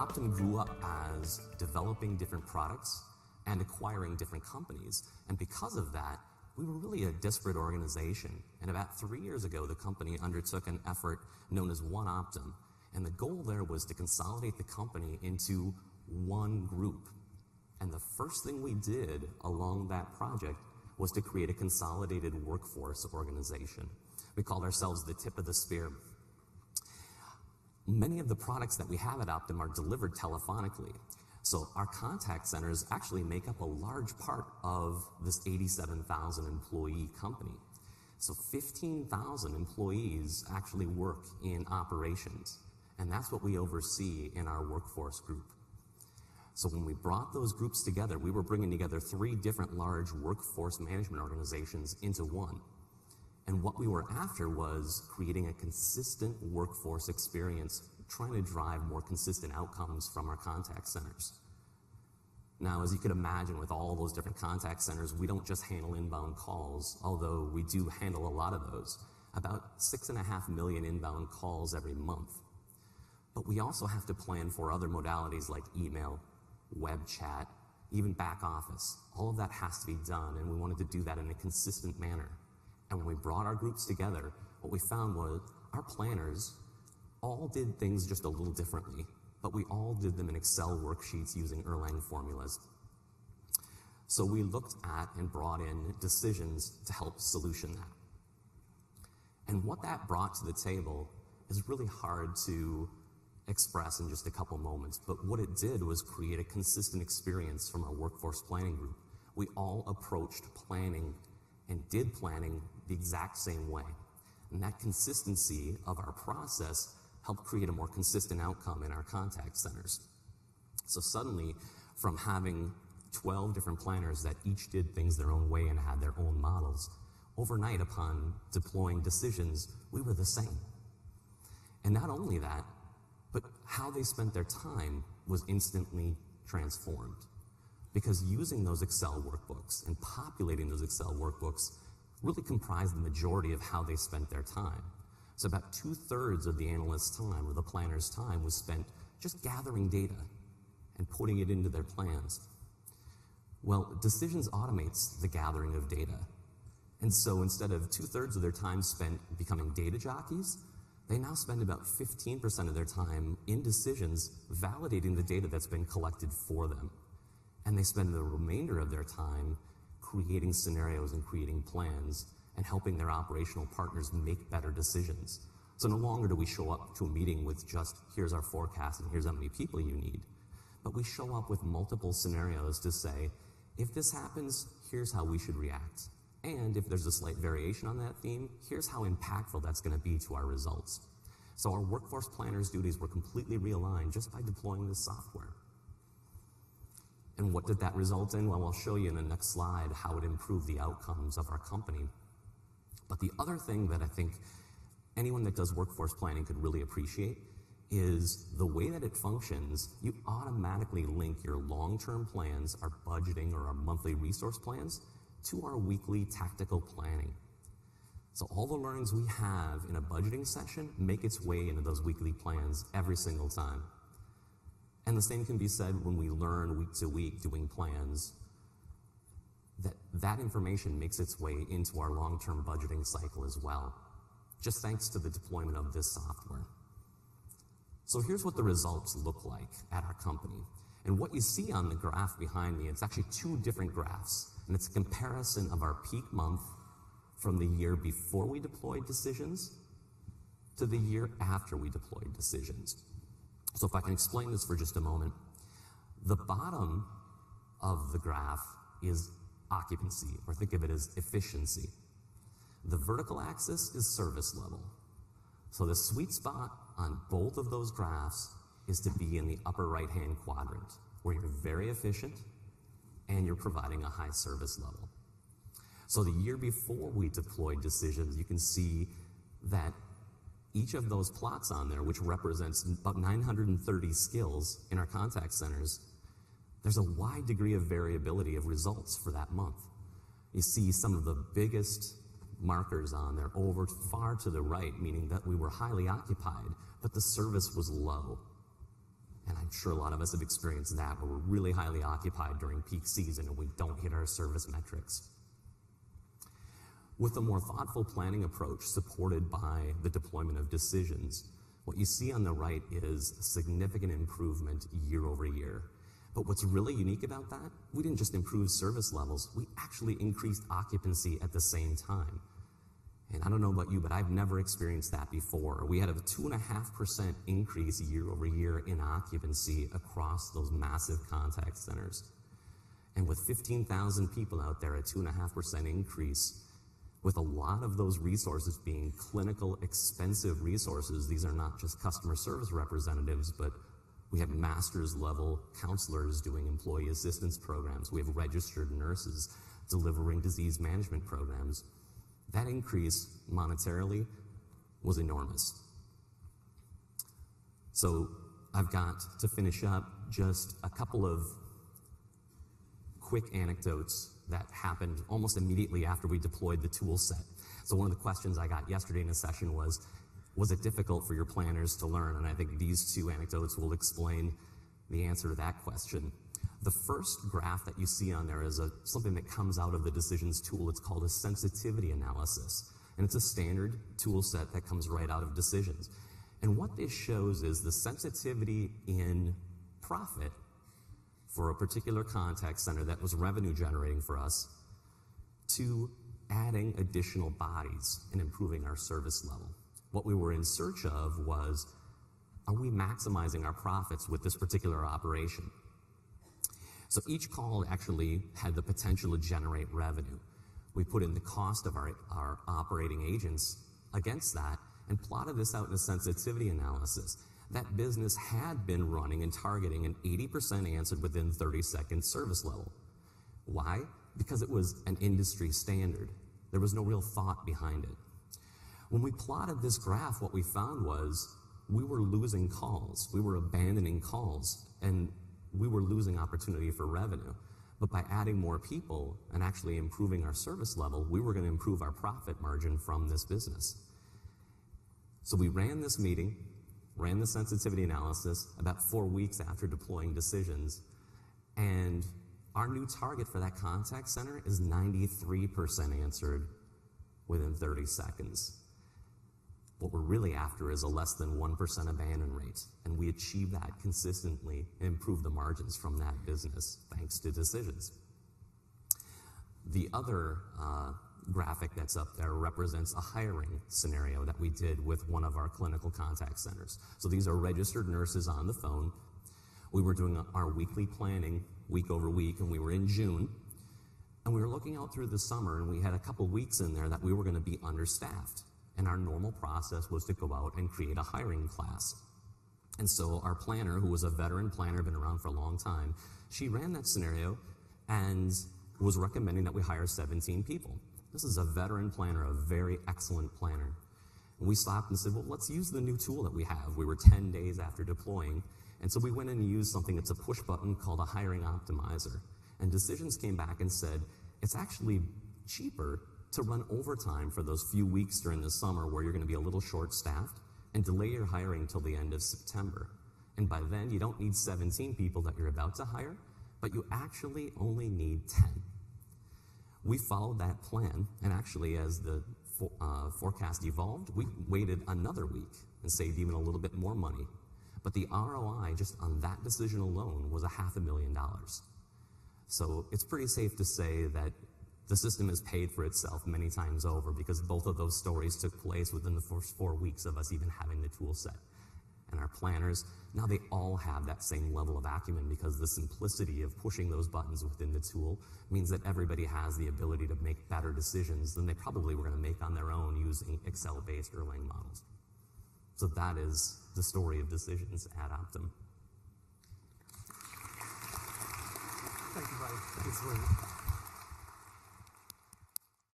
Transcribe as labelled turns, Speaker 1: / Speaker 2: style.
Speaker 1: Optum grew up as developing different products and acquiring different companies. And because of that, we were really a disparate organization. And about 3 years ago, the company undertook an effort known as One Optum. And the goal there was to consolidate the company into one group. And the first thing we did along that project was to create a consolidated workforce organization. We called ourselves the tip of the spear. Many of the products that we have at Optum are delivered telephonically. So our contact centers actually make up a large part of this 87,000 employee company. So 15,000 employees actually work in operations, and that's what we oversee in our workforce group. So when we brought those groups together, we were bringing together 3 different large workforce management organizations into one. And what we were after was creating a consistent workforce experience, trying to drive more consistent outcomes from our contact centers. Now, as you could imagine, with all those different contact centers, we don't just handle inbound calls, although we do handle a lot of those, about 6.5 million inbound calls every month. But we also have to plan for other modalities like email, web chat, even back office. All of that has to be done, and we wanted to do that in a consistent manner. And when we brought our groups together, what we found was our planners all did things just a little differently, but we all did them in Excel worksheets using Erlang formulas. So we looked at and brought in decisions to help solution that. And what that brought to the table is really hard to express in just a couple moments, but what it did was create a consistent experience from our workforce planning group. We all approached planning and did planning the exact same way. And that consistency of our process helped create a more consistent outcome in our contact centers. So suddenly, from having 12 different planners that each did things their own way and had their own models, overnight upon deploying decisions, we were the same. And not only that, but how they spent their time was instantly transformed. Because using those Excel workbooks and populating those Excel workbooks really comprised the majority of how they spent their time. So about 2/3 of the analyst's time or the planner's time was spent just gathering data and putting it into their plans. Well, Decisions automates the gathering of data. And so instead of 2/3 of their time spent becoming data jockeys, they now spend about 15% of their time in Decisions validating the data that's been collected for them. And they spend the remainder of their time creating scenarios and creating plans and helping their operational partners make better decisions. So no longer do we show up to a meeting with just, here's our forecast and here's how many people you need, but we show up with multiple scenarios to say, if this happens, here's how we should react. And if there's a slight variation on that theme, here's how impactful that's going to be to our results. So our workforce planners' duties were completely realigned just by deploying this software. And what did that result in? Well, I'll show you in the next slide how it improved the outcomes of our company. But the other thing that I think anyone that does workforce planning could really appreciate is the way that it functions. You automatically link your long-term plans, our budgeting or our monthly resource plans, to our weekly tactical planning. So all the learnings we have in a budgeting session make its way into those weekly plans every single time. And the same can be said when we learn week to week doing plans, that information makes its way into our long-term budgeting cycle as well, just thanks to the deployment of this software. So here's what the results look like at our company. And what you see on the graph behind me, it's actually 2 different graphs, and it's a comparison of our peak month from the year before we deployed Decisions to the year after we deployed Decisions. So if I can explain this for just a moment, the bottom of the graph is occupancy, or think of it as efficiency. The vertical axis is service level. So the sweet spot on both of those graphs is to be in the upper right-hand quadrant, where you're very efficient and you're providing a high service level. So the year before we deployed Decisions, you can see that each of those plots on there, which represents about 930 skills in our contact centers, there's a wide degree of variability of results for that month. You see some of the biggest markers on there over far to the right, meaning that we were highly occupied, but the service was low. And I'm sure a lot of us have experienced that, where we're really highly occupied during peak season and we don't hit our service metrics. With a more thoughtful planning approach supported by the deployment of decisions, what you see on the right is a significant improvement year over year. But what's really unique about that, we didn't just improve service levels, we actually increased occupancy at the same time. And I don't know about you, but I've never experienced that before. We had a 2.5% increase year over year in occupancy across those massive contact centers. And with 15,000 people out there, a 2.5% increase, with a lot of those resources being clinical, expensive resources. These are not just customer service representatives, but we have master's level counselors doing employee assistance programs. We have registered nurses delivering disease management programs. That increase monetarily was enormous. So I've got to finish up just a couple of quick anecdotes that happened almost immediately after we deployed the tool set. So one of the questions I got yesterday in a session was it difficult for your planners to learn? And I think these two anecdotes will explain the answer to that question. The first graph that you see on there is something that comes out of the decisions tool. It's called a sensitivity analysis. And it's a standard tool set that comes right out of decisions. And what this shows is the sensitivity in profit for a particular contact center that was revenue generating for us to adding additional bodies and improving our service level. What we were in search of was, are we maximizing our profits with this particular operation? So each call actually had the potential to generate revenue. We put in the cost of our operating agents against that and plotted this out in a sensitivity analysis. That business had been running and targeting an 80% answered within 30 seconds service level. Why? Because it was an industry standard. There was no real thought behind it. When we plotted this graph, what we found was we were losing calls. We were abandoning calls, and we were losing opportunity for revenue. But by adding more people and actually improving our service level, we were going to improve our profit margin from this business. So we ran this meeting, ran the sensitivity analysis about 4 weeks after deploying decisions, and our new target for that contact center is 93% answered within 30 seconds. What we're really after is a less than 1% abandon rate, and we achieve that consistently and improve the margins from that business thanks to decisions. The other graphic that's up there represents a hiring scenario that we did with one of our clinical contact centers. So these are registered nurses on the phone. We were doing our weekly planning week over week, and we were in June, and we were looking out through the summer, and we had a couple weeks in there that we were going to be understaffed. And our normal process was to go out and create a hiring class. And so our planner, who was a veteran planner, been around for a long time, she ran that scenario and was recommending that we hire 17 people. This is a veteran planner, a very excellent planner. And we stopped and said, well, let's use the new tool that we have. We were 10 days after deploying. And so we went in and used something that's a push button called a hiring optimizer. And decisions came back and said, it's actually cheaper to run overtime for those few weeks during the summer where you're going to be a little short-staffed and delay your hiring till the end of September. And by then, you don't need 17 people that you're about to hire, but you actually only need 10. We followed that plan, and actually as the forecast evolved, we waited another week and saved even a little bit more money. But the ROI just on that decision alone was $500,000. So it's pretty safe to say that the system has paid for itself many times over because both of those stories took place within the first 4 weeks of us even having the tool set. And our planners, now they all have that same level of acumen because the simplicity of pushing those buttons within the tool means that everybody has the ability to make better decisions than they probably were going to make on their own using Excel-based Erlang models. So that is the story of decisions at Optum.
Speaker 2: Thank you, buddy.